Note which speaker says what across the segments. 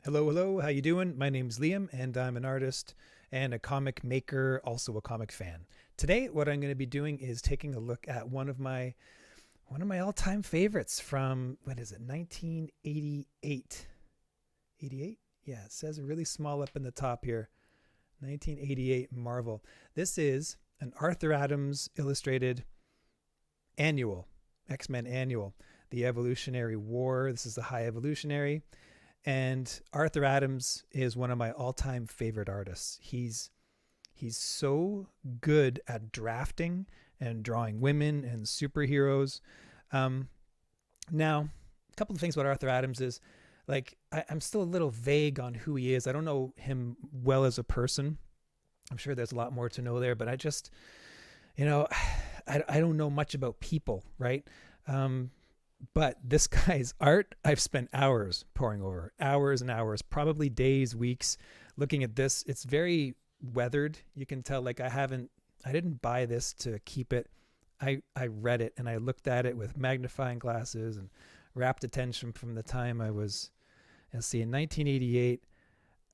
Speaker 1: Hello, hello. How you doing? My name's Liam, and I'm an artist and a comic maker, also a comic fan. Today, what I'm going to be doing is taking a look at one of my all-time favorites from what is it, 1988? 88? Yeah, it says really small up in the top here. 1988 Marvel. This is an Arthur Adams illustrated annual, X-Men annual, the Evolutionary War. This is the High Evolutionary. And Arthur Adams is one of my all-time favorite artists. He's so good at drafting and drawing women and superheroes. Um, Now, a couple of things about Arthur Adams is like I'm still a little vague on who he is. I don't know him well as a person. I'm sure there's a lot more to know there, but I just, you know, I don't know much about people, right? Um, but this guy's art, I've spent hours poring over, hours and hours, probably days, weeks, looking at this. It's very weathered. You can tell, like, I didn't buy this to keep it. I read it and I looked at it with magnifying glasses and rapt attention from the time I was, let's see, in 1988,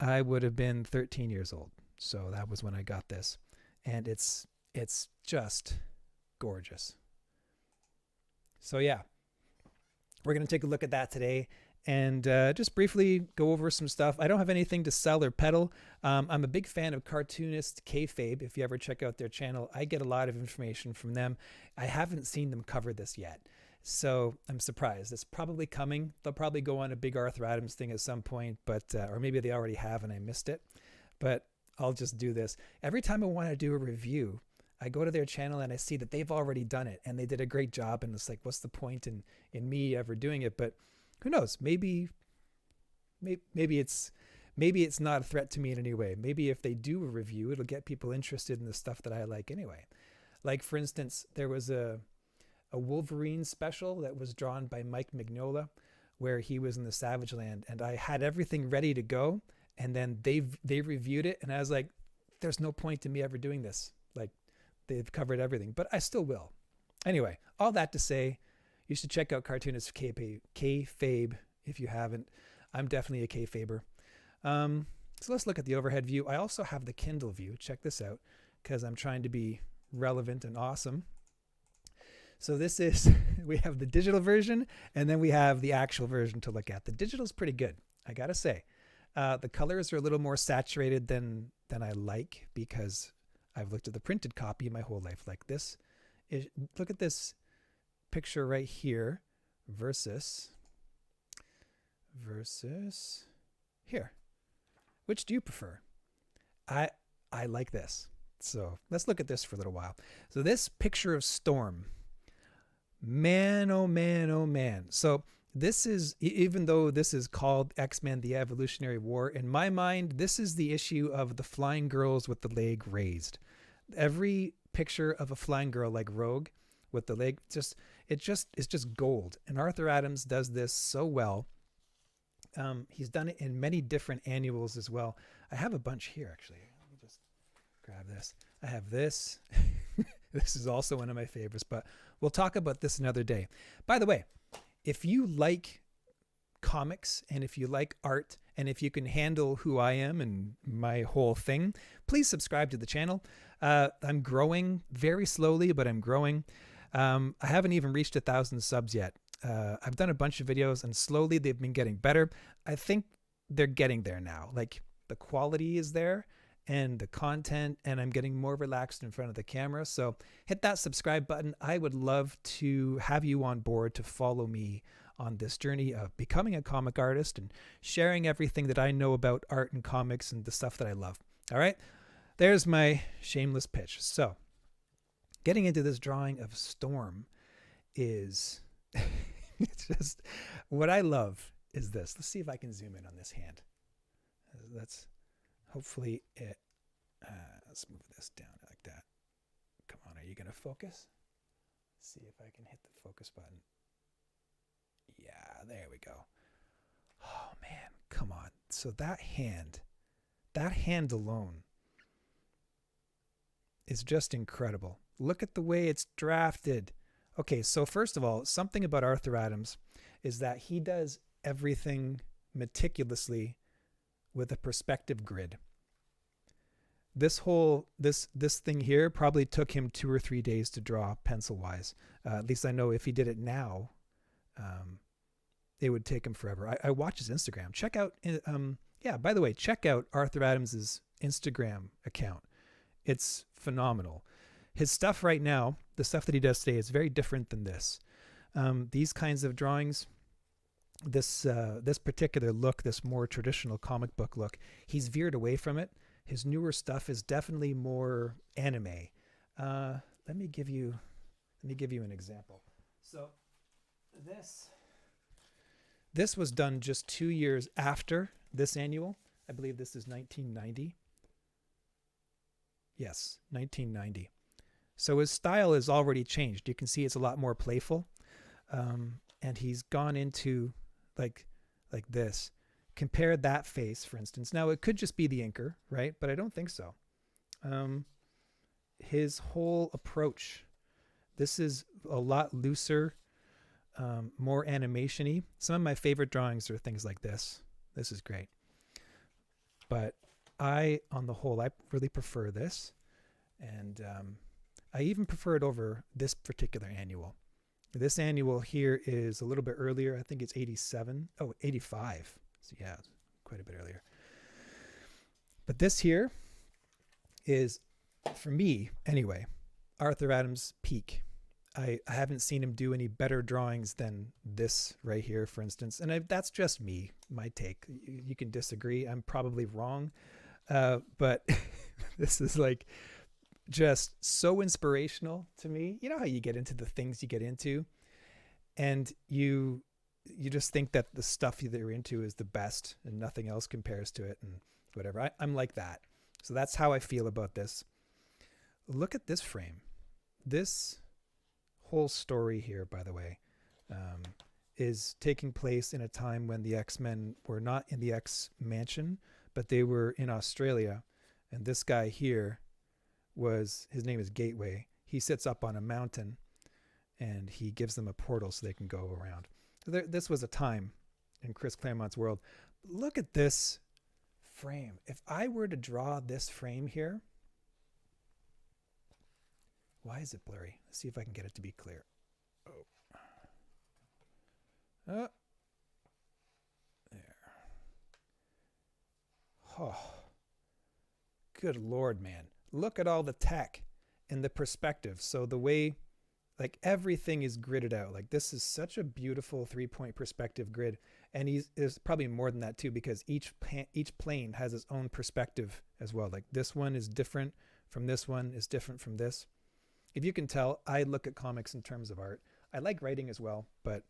Speaker 1: I would have been 13 years old. So that was when I got this. And it's just gorgeous. So yeah, we're going to take a look at that today and just briefly go over some stuff. I don't have anything to sell or peddle. I'm a big fan of cartoonist Kayfabe. If you ever check out their channel, I get a lot of information from them. I haven't seen them cover this yet, so I'm surprised. It's probably coming. They'll probably go on a big Arthur Adams thing at some point, but or maybe they already have and I missed it. But I'll just do this. Every time I want to do a review, I go to their channel and I see that they've already done it and they did a great job. And it's like, what's the point in me ever doing it? But who knows? Maybe it's not a threat to me in any way. Maybe if they do a review, it'll get people interested in the stuff that I like anyway. Like for instance, there was a Wolverine special that was drawn by Mike Mignola, where he was in the Savage Land, and I had everything ready to go, and then they reviewed it, and I was like, there's no point in me ever doing this. Like, they've covered everything, but I still will. Anyway, all that to say, you should check out cartoonist Kayfabe if you haven't. I'm definitely a Kayfaber. So let's look at the overhead view. I also have the Kindle view. Check this out, because I'm trying to be relevant and awesome. So this is, we have the digital version, and then we have the actual version to look at. The digital is pretty good, I gotta say. The colors are a little more saturated than I like, because I've looked at the printed copy my whole life. Like this is, look at this picture right here versus here. Which do you prefer? I like this. So let's look at this for a little while. So this picture of Storm, man, oh man, oh man. So this is, even though this is called X-Men the Evolutionary War, in my mind, this is the issue of the flying girls with the leg raised. Every picture of a flying girl like Rogue with the leg, it's just gold. And Arthur Adams does this so well. He's done it in many different annuals as well. I have a bunch here, actually. Let me just grab this. I have this. This is also one of my favorites, but we'll talk about this another day. By the way, if you like comics and if you like art and if you can handle who I am and my whole thing, please subscribe to the channel. I'm growing very slowly, but I'm growing. I haven't even reached 1,000 subs yet. I've done a bunch of videos and slowly they've been getting better. I think they're getting there now. Like, the quality is there and the content, and I'm getting more relaxed in front of the camera. So hit that subscribe button. I would love to have you on board to follow me on this journey of becoming a comic artist and sharing everything that I know about art and comics and the stuff that I love. All right, there's my shameless pitch. So getting into this drawing of Storm is it's just what I love is this. Let's see if I can zoom in on this hand. That's hopefully it. Let's move this down like that. Come on, are you gonna focus? Let's see if I can hit the focus button. Yeah, there we go. Oh man, come on. So that hand alone is just incredible. Look at the way it's drafted. Okay, so first of all, something about Arthur Adams is that he does everything meticulously with a perspective grid. This thing here probably took him 2 or 3 days to draw pencil wise. At least I know if he did it now, it would take him forever. I watch his Instagram. Check out, by the way, check out Arthur Adams's Instagram account. It's phenomenal. His stuff right now, the stuff that he does today, is very different than this. These kinds of drawings, this particular look, this more traditional comic book look, he's veered away from it. His newer stuff is definitely more anime. Let me give you an example. So this was done just 2 years after this annual. I believe this is 1990. Yes, 1990. So his style has already changed. You can see it's a lot more playful. And he's gone into like this. Compare that face, for instance. Now, it could just be the inker, right? But I don't think so. His whole approach, this is a lot looser, more animation-y. Some of my favorite drawings are things like this. This is great. But on the whole, I really prefer this. And I even prefer it over this particular annual. This annual here is a little bit earlier. I think it's 87. Oh, 85. So yeah, quite a bit earlier. But this here is, for me anyway, Arthur Adams' peak. I haven't seen him do any better drawings than this right here, for instance. And that's just me, my take. You can disagree. I'm probably wrong. But this is like just so inspirational to me. You know how you get into the things you get into, and you just think that the stuff that you're into is the best and nothing else compares to it and whatever. I'm like that. So that's how I feel about this. Look at this frame. This whole story here, by the way, is taking place in a time when the X-Men were not in the X-Mansion, but they were in Australia. And this guy here his name is Gateway. He sits up on a mountain and he gives them a portal so they can go around. This was a time in Chris Claremont's world. Look at this frame. If I were to draw this frame here, why is it blurry? Let's see if I can get it to be clear. Oh. There. Oh. Good Lord, man. Look at all the tech and the perspective. So the way, like, everything is gridded out. Like, this is such a beautiful 3-point perspective grid. And there's probably more than that too, because each plane has its own perspective as well. Like, this one is different from this one, is different from this. If you can tell, I look at comics in terms of art. I like writing as well, but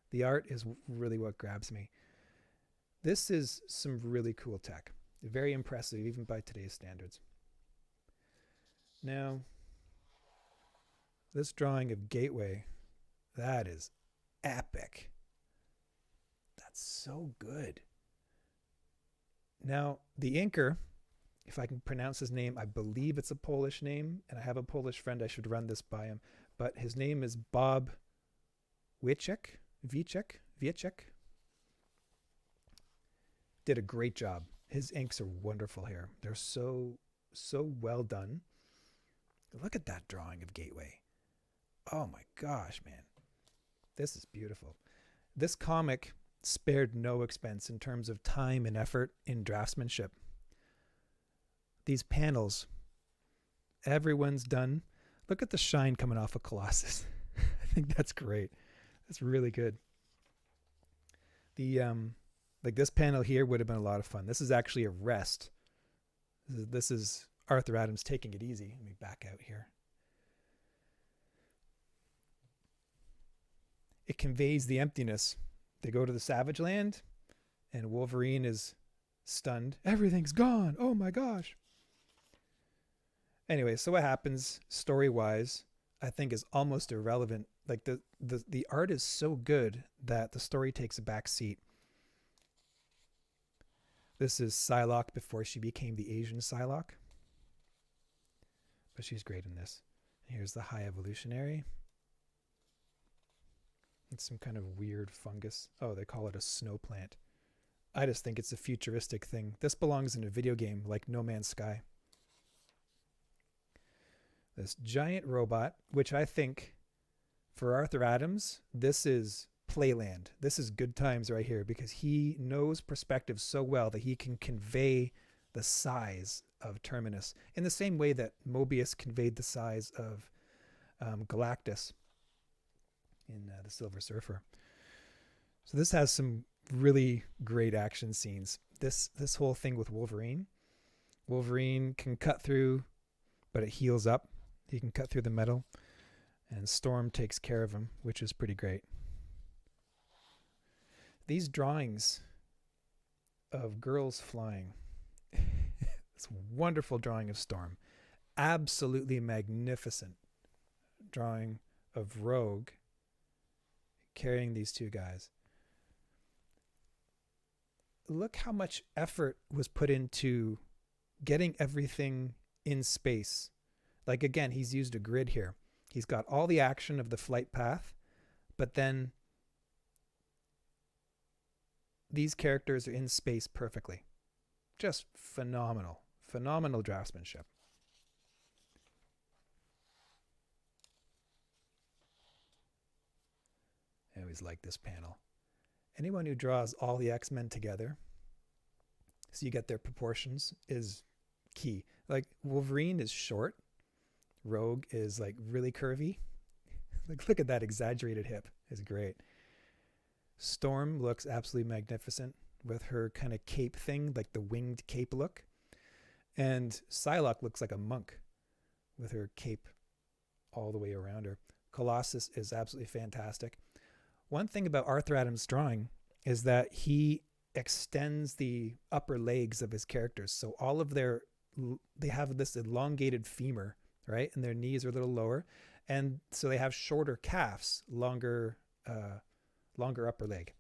Speaker 1: the art is really what grabs me. This is some really cool tech. Very impressive, even by today's standards. Now, this drawing of Gateway, that is epic. That's so good. Now, the inker, if I can pronounce his name, I believe it's a Polish name, and I have a Polish friend. I should run this by him. But his name is Bob Wieczek. Did a great job. His inks are wonderful here. They're so well done. Look at that drawing of Gateway. Oh my gosh, man. This is beautiful. This comic spared no expense in terms of time and effort in draftsmanship. These panels, everyone's done. Look at the shine coming off of Colossus. I think that's great. That's really good. The like this panel here would have been a lot of fun. This is actually a rest. This is Arthur Adams taking it easy. Let me back out here. It conveys the emptiness. They go to the Savage Land, and Wolverine is stunned. Everything's gone. Oh my gosh. Anyway, so what happens story-wise, I think, is almost irrelevant. Like the art is so good that the story takes a back seat. This is Psylocke before she became the Asian Psylocke. But she's great in this. Here's the High Evolutionary. It's some kind of weird fungus. Oh, they call it a snow plant. I just think it's a futuristic thing. This belongs in a video game like No Man's Sky. This giant robot, which I think for Arthur Adams, this is playland. This is good times right here because he knows perspective so well that he can convey the size of Terminus in the same way that Mobius conveyed the size of Galactus in The Silver Surfer. So this has some really great action scenes. This whole thing with Wolverine. Wolverine can cut through, but it heals up. He can cut through the metal, and Storm takes care of him, which is pretty great. These drawings of girls flying. This wonderful drawing of Storm. Absolutely magnificent drawing of Rogue carrying these two guys. Look how much effort was put into getting everything in space. Like, again, he's used a grid here. He's got all the action of the flight path, but then these characters are in space perfectly. Just phenomenal. Phenomenal draftsmanship. I always like this panel. Anyone who draws all the X-Men together, so you get their proportions, is key. Like, Wolverine is short. Rogue is like really curvy. Like, look at that exaggerated hip. It's great. Storm looks absolutely magnificent with her kind of cape thing, like the winged cape look. And Psylocke looks like a monk with her cape all the way around her. Colossus is absolutely fantastic. One thing about Arthur Adams' drawing is that he extends the upper legs of his characters. So all of they have this elongated femur, right? And their knees are a little lower. And so they have shorter calves, longer upper leg,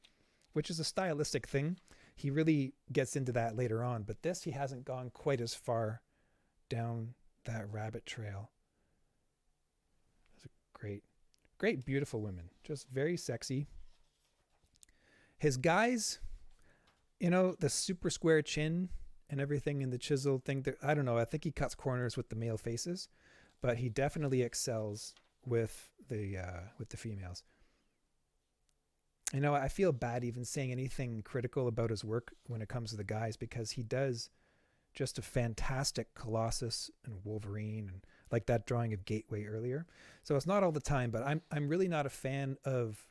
Speaker 1: which is a stylistic thing. He really gets into that later on, but this, he hasn't gone quite as far down that rabbit trail. It's great, beautiful women, just very sexy. His guys, the super square chin and everything in the chiseled thing, I don't know, I think he cuts corners with the male faces, but he definitely excels with the females. I feel bad even saying anything critical about his work when it comes to the guys, because he does just a fantastic Colossus and Wolverine, and like that drawing of Gateway earlier. So it's not all the time, but I'm really not a fan of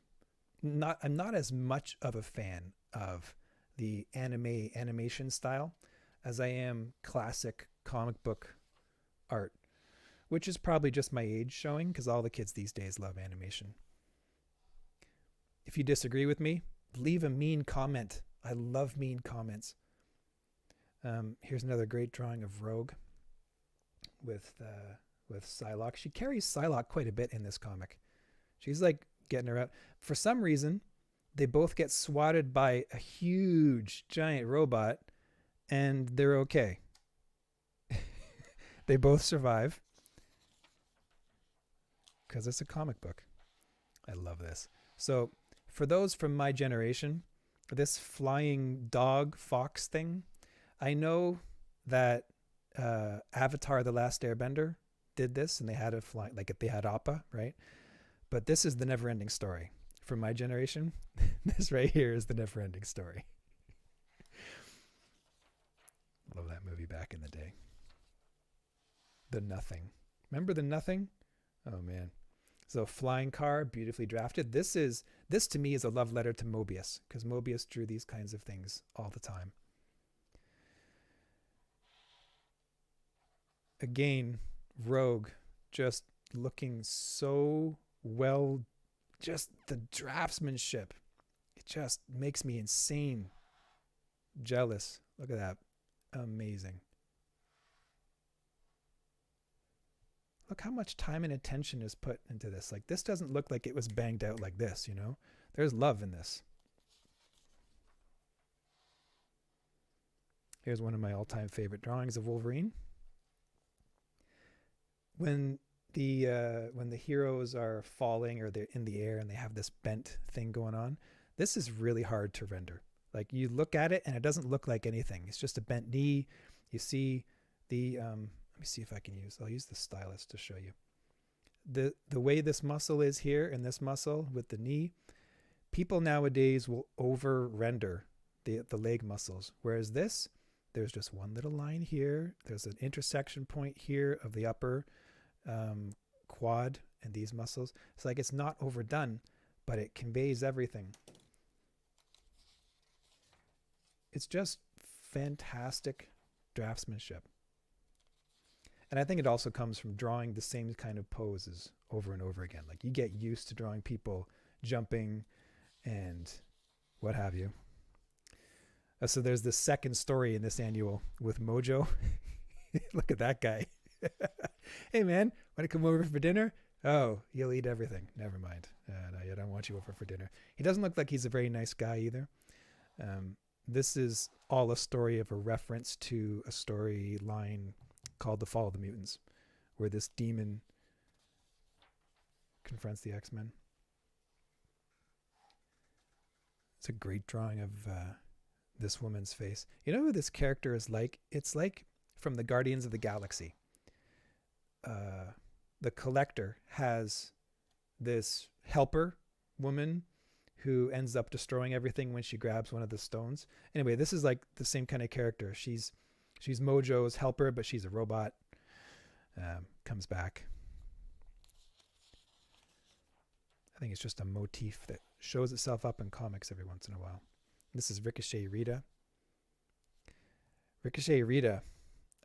Speaker 1: I'm not as much of a fan of the animation style as I am classic comic book art, which is probably just my age showing, because all the kids these days love animation. If you disagree with me, leave a mean comment. I love mean comments. Here's another great drawing of Rogue with Psylocke. She carries Psylocke quite a bit in this comic. She's like getting her out. For some reason, they both get swatted by a huge giant robot, and they're okay. They both survive because it's a comic book. I love this. So for those from my generation, this flying dog fox thing, I know that Avatar: The Last Airbender did this, and they had a fly, like they had Appa, right? But this is the never-ending story. From my generation, this right here is the never-ending story. Love that movie back in the day. The Nothing. Remember The Nothing? Oh man. So flying car, beautifully drafted. This to me is a love letter to Mobius, because Mobius drew these kinds of things all the time. Again, Rogue just looking so well, just the draftsmanship. It just makes me insane jealous. Look at that. Amazing. Look how much time and attention is put into this. Like, this doesn't look like it was banged out like this, There's love in this. Here's one of my all-time favorite drawings of Wolverine. When the heroes are falling or they're in the air and they have this bent thing going on, this is really hard to render. Like you look at it and it doesn't look like anything. It's just a bent knee. You see the, let me see if I'll use the stylus to show you. The way this muscle is here and this muscle with the knee, people nowadays will over render the leg muscles. Whereas this, there's just one little line here. There's an intersection point here of the upper quad and these muscles. It's like it's not overdone, but it conveys everything. It's just fantastic draftsmanship. And I think it also comes from drawing the same kind of poses over and over again. Like you get used to drawing people jumping and what have you. So there's this second story in this annual with Mojo. Look at that guy. Hey man, want to come over for dinner? Oh, you'll eat everything. Never mind. No, I don't want you over for dinner. He doesn't look like he's a very nice guy either. This is all a story of a reference to a storyline called The Fall of the Mutants, where this demon confronts the X-Men. It's a great drawing of this woman's face. You know who this character is like? It's like from the Guardians of the Galaxy. The Collector has this helper woman who ends up destroying everything when she grabs one of the stones. Anyway, this is like the same kind of character. She's Mojo's helper, but she's a robot. Comes back. I think it's just a motif that shows itself up in comics every once in a while. This is Ricochet Rita. Ricochet Rita,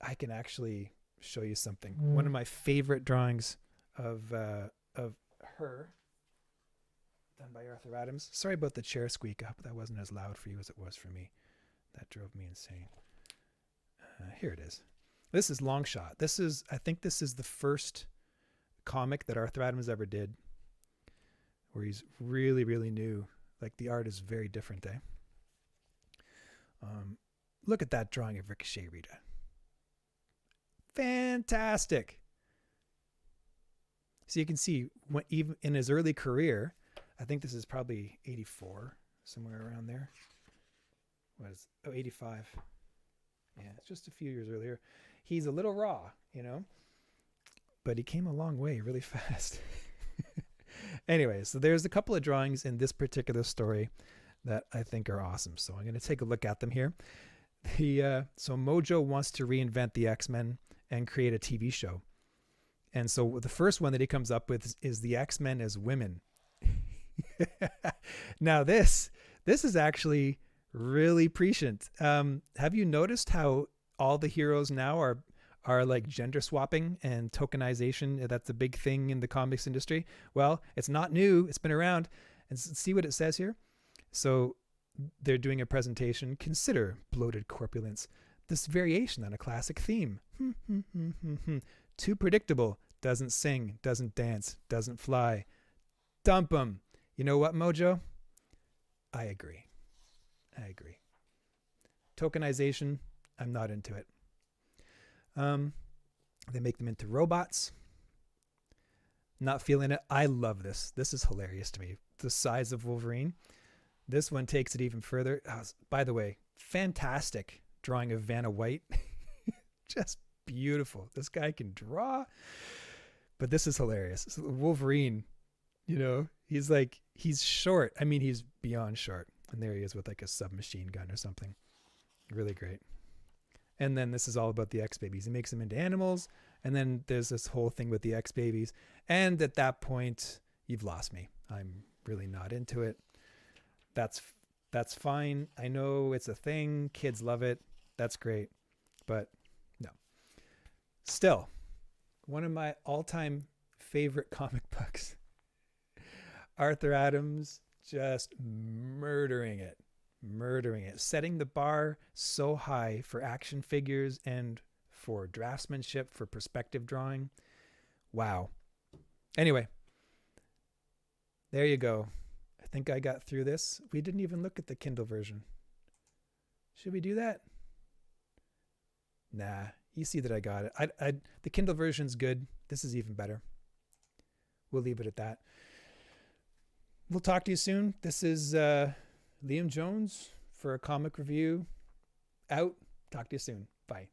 Speaker 1: I can actually show you something. One of my favorite drawings of her, done by Arthur Adams. Sorry about the chair squeak. I hope that wasn't as loud for you as it was for me. That drove me insane. Here it is. This is Longshot. I think this is the first comic that Arthur Adams ever did where he's really, really new. Like the art is very different, eh? Look at that drawing of Ricochet Rita. Fantastic. So you can see even in his early career, I think this is probably 84, somewhere around there. 85. Yeah, it's just a few years earlier. He's a little raw, you know, but he came a long way really fast. Anyway, so there's a couple of drawings in this particular story that I think are awesome. So I'm going to take a look at them here. So Mojo wants to reinvent the X-Men and create a TV show. And so the first one that he comes up with is the X-Men as women. Now this is actually really prescient. Have you noticed how all the heroes now are like gender swapping and tokenization? That's a big thing in the comics industry. Well, it's not new. It's been around. And see what it says here. So they're doing a presentation. Consider bloated corpulence. This variation on a classic theme. Too predictable. Doesn't sing. Doesn't dance. Doesn't fly. Dump 'em. You know what, Mojo? I agree. Tokenization, I'm not into it. They make them into robots. Not feeling it. I love this. This is hilarious to me. The size of Wolverine. This one takes it even further. By the way, fantastic drawing of Vanna White. Just beautiful. This guy can draw. But this is hilarious. So Wolverine, you know, he's short. I mean, he's beyond short. And there he is with like a submachine gun or something. Really great. And then this is all about the X-Babies. He makes them into animals. And then there's this whole thing with the X-Babies. And at that point, you've lost me. I'm really not into it. That's fine. I know it's a thing. Kids love it. That's great. But no. Still, one of my all-time favorite comic books. Arthur Adams just murdering it, setting the bar so high for action figures and for draftsmanship, for perspective drawing. Wow. Anyway, there you go. I think I got through this. We didn't even look at the Kindle version. Should we do that? Nah, you see that I got it. The Kindle version's good. This is even better. We'll leave it at that. We'll talk to you soon. This is Liam Jones for a comic review. Out. Talk to you soon. Bye.